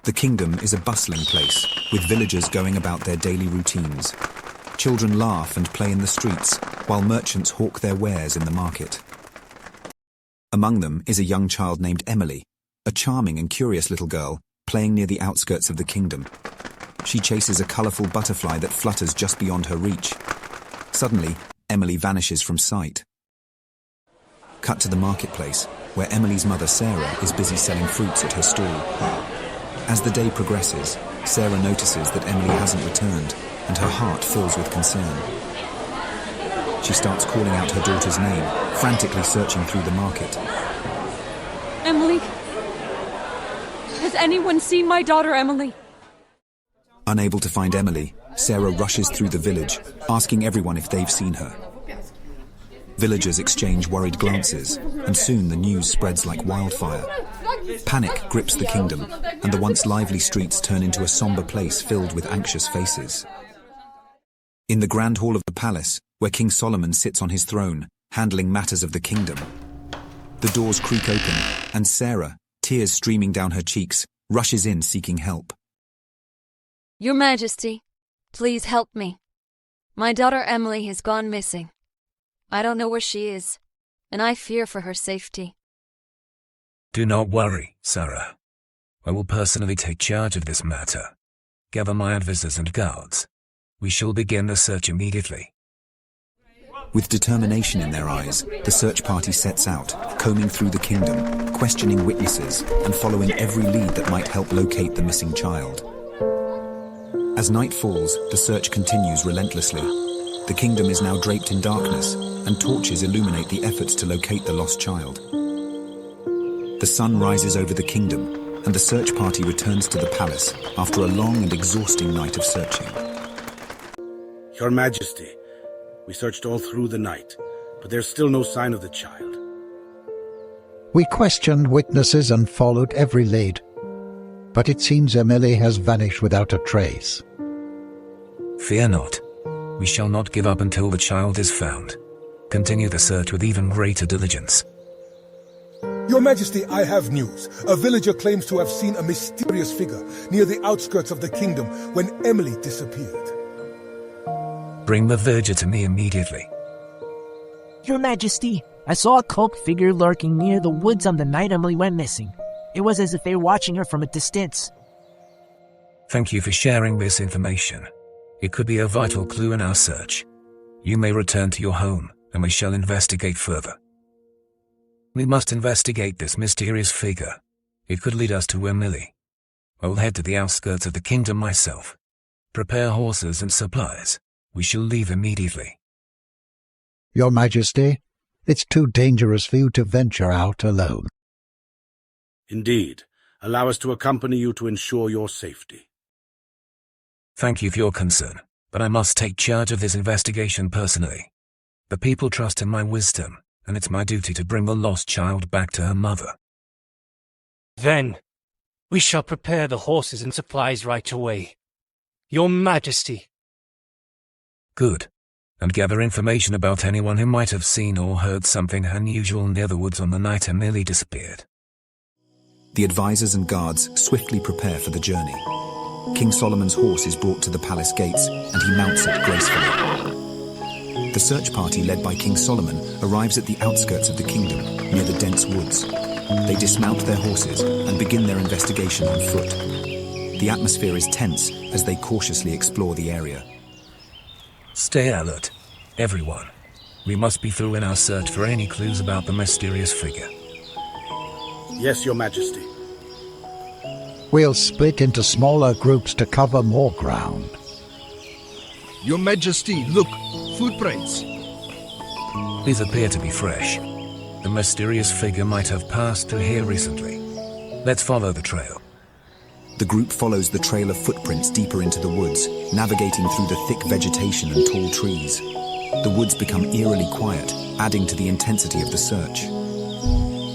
The kingdom is a bustling place, with villagers going about their daily routines. Children laugh and play in the streets, while merchants hawk their wares in the market. Among them is a young child named Emily, a charming and curious little girl, playing near the outskirts of the kingdom. She chases a colourful butterfly that flutters just beyond her reach. Suddenly, Emily vanishes from sight. Cut to the marketplace, where Emily's mother Sarah is busy selling fruits at her stall. As the day progresses, Sarah notices that Emily hasn't returned, and her heart fills with concern. She starts calling out her daughter's name, frantically searching through the market. Emily? Has anyone seen my daughter Emily? Unable to find Emily, Sarah rushes through the village, asking everyone if they've seen her. Villagers exchange worried glances, and soon the news spreads like wildfire. Panic grips the kingdom, and the once lively streets turn into a somber place filled with anxious faces. In the grand hall of the palace, where King Solomon sits on his throne, handling matters of the kingdom, the doors creak open, and Sarah, tears streaming down her cheeks, rushes in seeking help. Your Majesty, please help me. My daughter Emily has gone missing. I don't know where she is, and I fear for her safety. Do not worry, Sarah. I will personally take charge of this matter. Gather my advisors and guards. We shall begin the search immediately. With determination in their eyes, the search party sets out, combing through the kingdom, questioning witnesses, and following every lead that might help locate the missing child. As night falls, the search continues relentlessly. The kingdom is now draped in darkness, and torches illuminate the efforts to locate the lost child. The sun rises over the kingdom, and the search party returns to the palace after a long and exhausting night of searching. Your Majesty, we searched all through the night, but there's still no sign of the child. We questioned witnesses and followed every lead, but it seems Emily has vanished without a trace. Fear not. We shall not give up until the child is found. Continue the search with even greater diligence. Your Majesty, I have news. A villager claims to have seen a mysterious figure near the outskirts of the kingdom when Emily disappeared. Bring the villager to me immediately. Your Majesty, I saw a cloaked figure lurking near the woods on the night Emily went missing. It was as if they were watching her from a distance. Thank you for sharing this information. It could be a vital clue in our search. You may return to your home, and we shall investigate further. We must investigate this mysterious figure. It could lead us to Emily. I will head to the outskirts of the kingdom myself. Prepare horses and supplies. We shall leave immediately. Your Majesty, it's too dangerous for you to venture out alone. Indeed. Allow us to accompany you to ensure your safety. Thank you for your concern, but I must take charge of this investigation personally. The people trust in my wisdom, and it's my duty to bring the lost child back to her mother. Then, we shall prepare the horses and supplies right away. Your Majesty. Good. And gather information about anyone who might have seen or heard something unusual near the woods on the night Emily disappeared. The advisors and guards swiftly prepare for the journey. King Solomon's horse is brought to the palace gates, and he mounts it gracefully. The search party led by King Solomon arrives at the outskirts of the kingdom, near the dense woods. They dismount their horses and begin their investigation on foot. The atmosphere is tense as they cautiously explore the area. Stay alert, everyone. We must be through in our search for any clues about the mysterious figure. Yes, Your Majesty. We'll split into smaller groups to cover more ground. Your Majesty, look, footprints. These appear to be fresh. The mysterious figure might have passed through here recently. Let's follow the trail. The group follows the trail of footprints deeper into the woods, navigating through the thick vegetation and tall trees. The woods become eerily quiet, adding to the intensity of the search.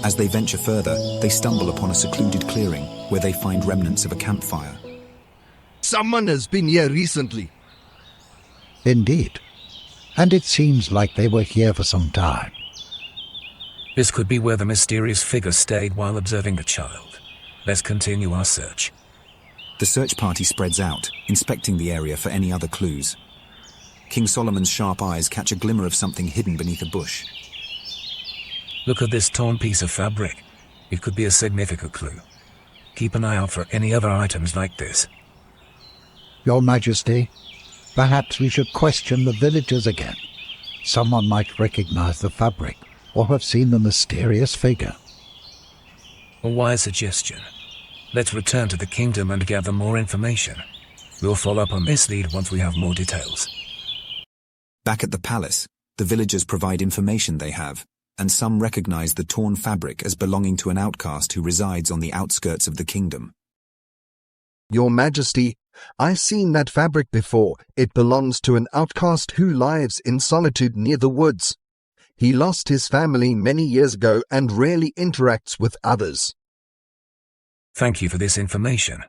As they venture further, they stumble upon a secluded clearing where they find remnants of a campfire. Someone has been here recently. Indeed. And it seems like they were here for some time. This could be where the mysterious figure stayed while observing the child. Let's continue our search. The search party spreads out, inspecting the area for any other clues. King Solomon's sharp eyes catch a glimmer of something hidden beneath a bush. Look at this torn piece of fabric. It could be a significant clue. Keep an eye out for any other items like this. Your Majesty, perhaps we should question the villagers again. Someone might recognize the fabric or have seen the mysterious figure. A wise suggestion. Let's return to the kingdom and gather more information. We'll follow up on this lead once we have more details. Back at the palace, the villagers provide information they have, and some recognize the torn fabric as belonging to an outcast who resides on the outskirts of the kingdom. Your Majesty, I've seen that fabric before. It belongs to an outcast who lives in solitude near the woods. He lost his family many years ago and rarely interacts with others. Thank you for this information.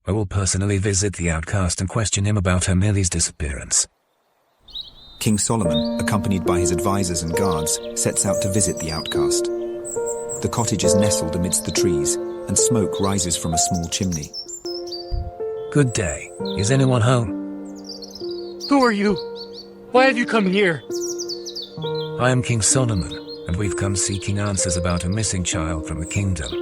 I will personally visit the outcast and question him about Emily's disappearance. King Solomon, accompanied by his advisors and guards, sets out to visit the outcast. The cottage is nestled amidst the trees, and smoke rises from a small chimney. Good day. Is anyone home? Who are you? Why have you come here? I am King Solomon, and we've come seeking answers about a missing child from the kingdom.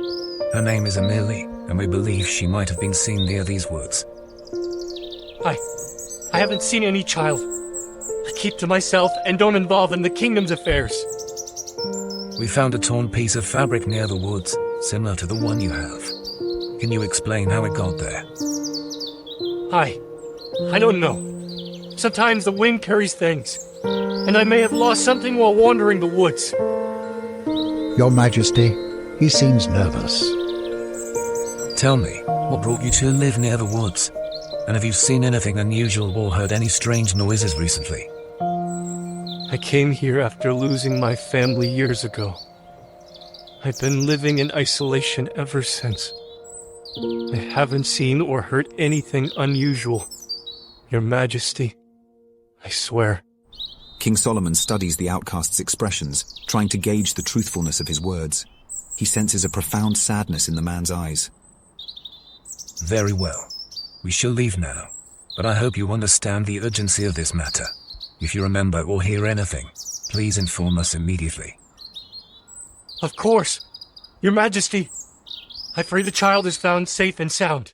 Her name is Emily, and we believe she might have been seen near these woods. I haven't seen any child. I keep to myself and don't involve in the kingdom's affairs. We found a torn piece of fabric near the woods, similar to the one you have. Can you explain how it got there? I don't know. Sometimes the wind carries things, and I may have lost something while wandering the woods. Your Majesty, he seems nervous. Tell me, what brought you to live near the woods? And have you seen anything unusual or heard any strange noises recently? I came here after losing my family years ago. I've been living in isolation ever since. I haven't seen or heard anything unusual. Your Majesty, I swear. King Solomon studies the outcast's expressions, trying to gauge the truthfulness of his words. He senses a profound sadness in the man's eyes. Very well. We shall leave now, but I hope you understand the urgency of this matter. If you remember or hear anything, please inform us immediately. Of course. Your Majesty, I pray the child is found safe and sound.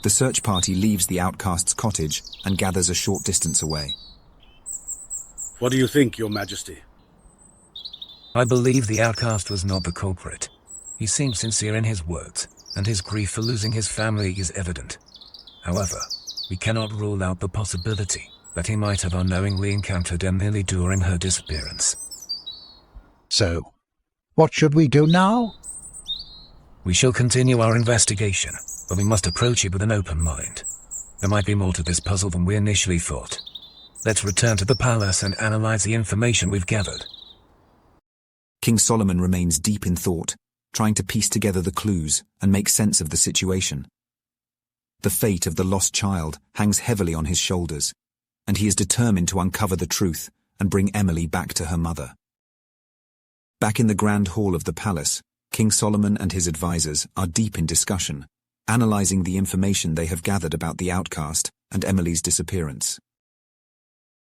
The search party leaves the outcast's cottage and gathers a short distance away. What do you think, Your Majesty? I believe the outcast was not the culprit. He seemed sincere in his words, and his grief for losing his family is evident. However, we cannot rule out the possibility that he might have unknowingly encountered Emily during her disappearance. So, what should we do now? We shall continue our investigation, but we must approach it with an open mind. There might be more to this puzzle than we initially thought. Let's return to the palace and analyze the information we've gathered. King Solomon remains deep in thought, trying to piece together the clues and make sense of the situation. The fate of the lost child hangs heavily on his shoulders, and he is determined to uncover the truth and bring Emily back to her mother. Back in the grand hall of the palace, King Solomon and his advisors are deep in discussion, analyzing the information they have gathered about the outcast and Emily's disappearance.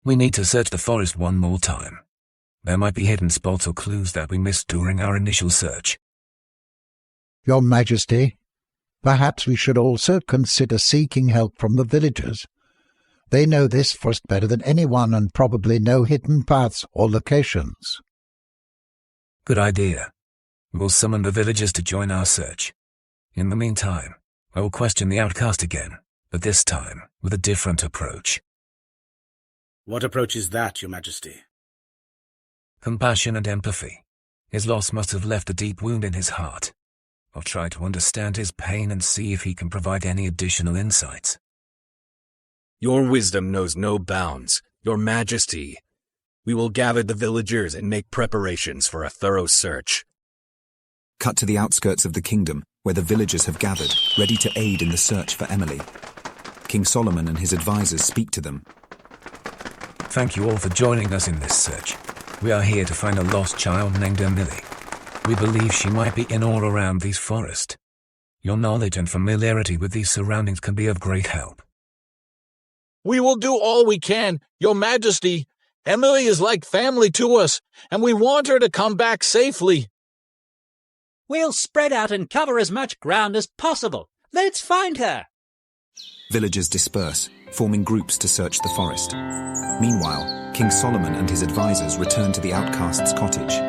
We need to search the forest one more time. There might be hidden spots or clues that we missed during our initial search. Your Majesty, perhaps we should also consider seeking help from the villagers. They know this forest better than anyone and probably know hidden paths or locations. Good idea. We will summon the villagers to join our search. In the meantime, I will question the outcast again, but this time with a different approach. What approach is that, Your Majesty? Compassion and empathy. His loss must have left a deep wound in his heart. I'll try to understand his pain and see if he can provide any additional insights. Your wisdom knows no bounds, Your Majesty. We will gather the villagers and make preparations for a thorough search. Cut to the outskirts of the kingdom, where the villagers have gathered, ready to aid in the search for Emily. King Solomon and his advisors speak to them. Thank you all for joining us in this search. We are here to find a lost child named Emily. We believe she might be in or around these forests. Your knowledge and familiarity with these surroundings can be of great help. We will do all we can, Your Majesty. Emily is like family to us, and we want her to come back safely. We'll spread out and cover as much ground as possible. Let's find her. Villagers disperse, forming groups to search the forest. Meanwhile, King Solomon and his advisors return to the outcast's cottage.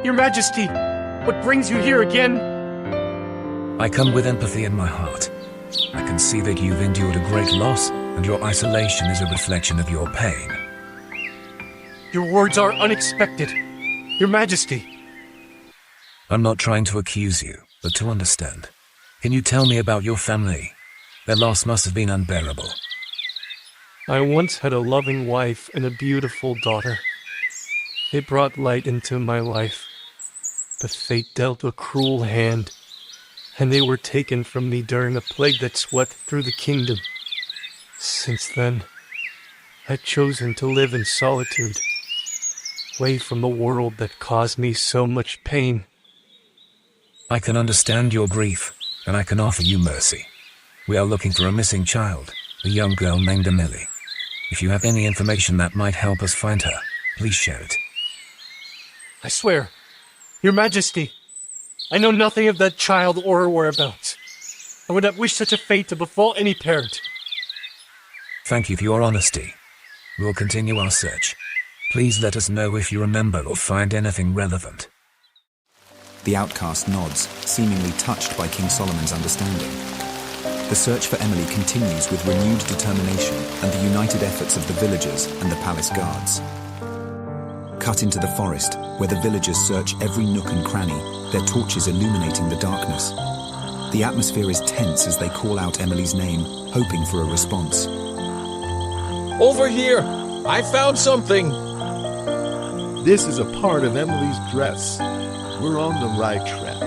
Your Majesty, what brings you here again? I come with empathy in my heart. I can see that you've endured a great loss, and your isolation is a reflection of your pain. Your words are unexpected. Your Majesty. I'm not trying to accuse you, but to understand. Can you tell me about your family? Their loss must have been unbearable. I once had a loving wife and a beautiful daughter. They brought light into my life. But fate dealt a cruel hand, and they were taken from me during a plague that swept through the kingdom. Since then, I've chosen to live in solitude, away from the world that caused me so much pain. I can understand your grief, and I can offer you mercy. We are looking for a missing child, a young girl named Emily. If you have any information that might help us find her, please share it. I swear, Your Majesty, I know nothing of that child or her whereabouts. I would not wish such a fate to befall any parent. Thank you for your honesty. We will continue our search. Please let us know if you remember or find anything relevant. The outcast nods, seemingly touched by King Solomon's understanding. The search for Emily continues with renewed determination and the united efforts of the villagers and the palace guards. Cut into the forest, where the villagers search every nook and cranny, their torches illuminating the darkness. The atmosphere is tense as they call out Emily's name, hoping for a response. Over here! I found something! This is a part of Emily's dress. We're on the right track.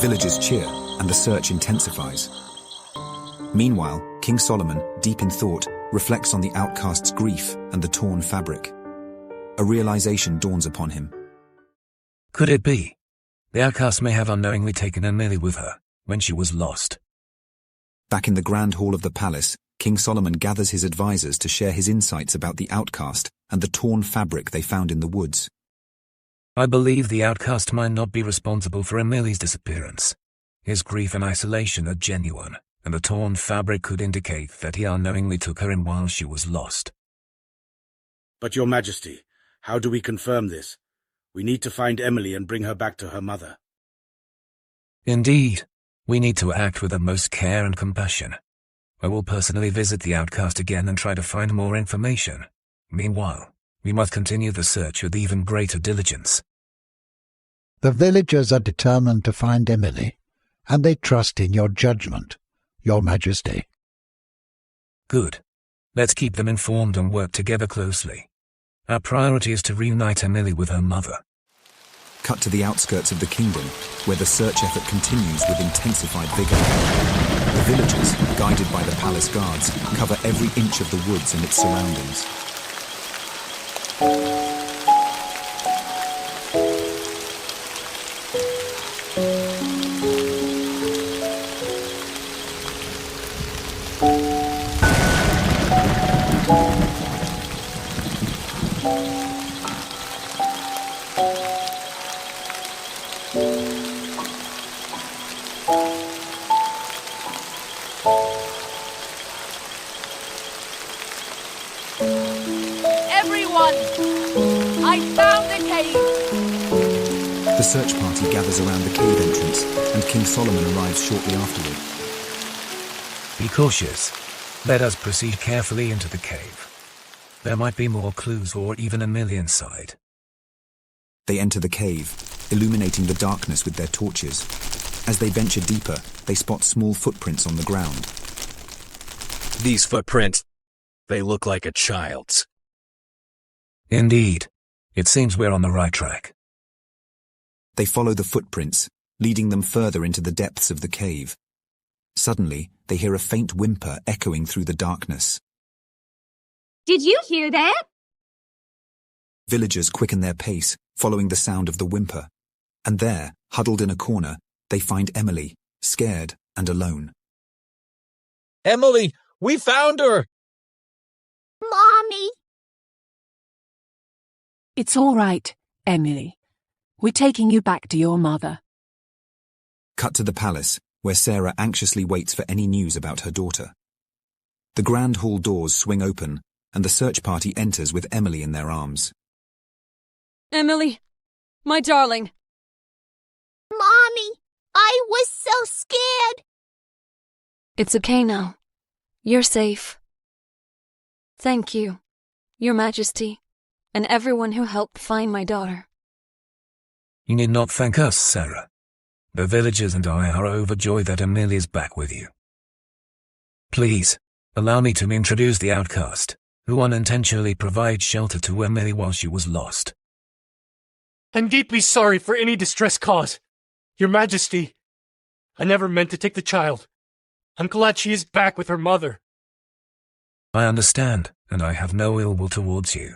Villagers cheer, and the search intensifies. Meanwhile, King Solomon, deep in thought, reflects on the outcast's grief and the torn fabric. A realization dawns upon him. Could it be? The outcast may have unknowingly taken Emily with her when she was lost. Back in the grand hall of the palace, King Solomon gathers his advisors to share his insights about the outcast and the torn fabric they found in the woods. I believe the outcast might not be responsible for Emily's disappearance. His grief and isolation are genuine, and the torn fabric could indicate that he unknowingly took her in while she was lost. But Your Majesty, how do we confirm this? We need to find Emily and bring her back to her mother. Indeed, we need to act with the most care and compassion. I will personally visit the outcast again and try to find more information. Meanwhile, we must continue the search with even greater diligence. The villagers are determined to find Emily, and they trust in your judgment, Your Majesty. Good. Let's keep them informed and work together closely. Our priority is to reunite Emily with her mother. Cut to the outskirts of the kingdom, where the search effort continues with intensified vigor. The villagers, guided by the palace guards, cover every inch of the woods and its surroundings. Everyone! I found the cave! The search party gathers around the cave entrance, and King Solomon arrives shortly afterward. Be cautious. Let us proceed carefully into the cave. There might be more clues or even Emily inside. They enter the cave, illuminating the darkness with their torches. As they venture deeper, they spot small footprints on the ground. These footprints. They look like a child's. Indeed. It seems we're on the right track. They follow the footprints, leading them further into the depths of the cave. Suddenly, they hear a faint whimper echoing through the darkness. Did you hear that? Villagers quicken their pace, following the sound of the whimper. And there, huddled in a corner, they find Emily, scared and alone. Emily, we found her! Mommy! It's all right, Emily. We're taking you back to your mother. Cut to the palace, where Sarah anxiously waits for any news about her daughter. The grand hall doors swing open, and the search party enters with Emily in their arms. Emily, my darling. Mommy, I was so scared. It's okay now. You're safe. Thank you, Your Majesty, and everyone who helped find my daughter. You need not thank us, Sarah. The villagers and I are overjoyed that Amelia's back with you. Please, allow me to introduce the outcast, who unintentionally provided shelter to Emily while she was lost. I'm deeply sorry for any distress caused. Your Majesty, I never meant to take the child. I'm glad she is back with her mother. I understand, and I have no ill will towards you.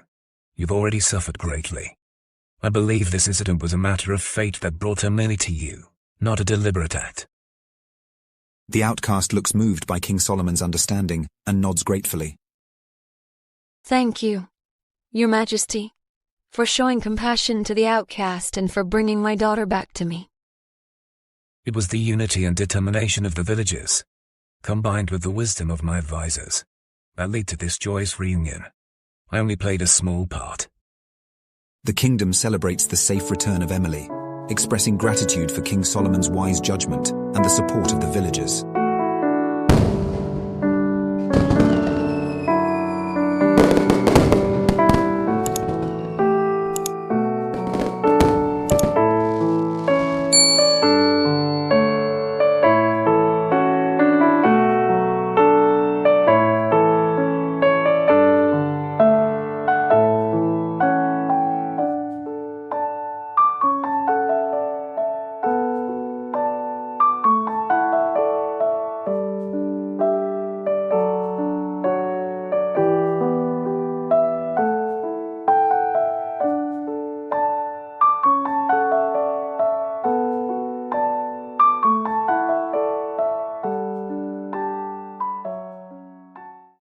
You've already suffered greatly. I believe this incident was a matter of fate that brought Emily to you, not a deliberate act. The outcast looks moved by King Solomon's understanding and nods gratefully. Thank you, Your Majesty, for showing compassion to the outcast and for bringing my daughter back to me. It was the unity and determination of the villagers, combined with the wisdom of my advisors, that led to this joyous reunion. I only played a small part. The kingdom celebrates the safe return of Emily, expressing gratitude for King Solomon's wise judgment and the support of the villagers.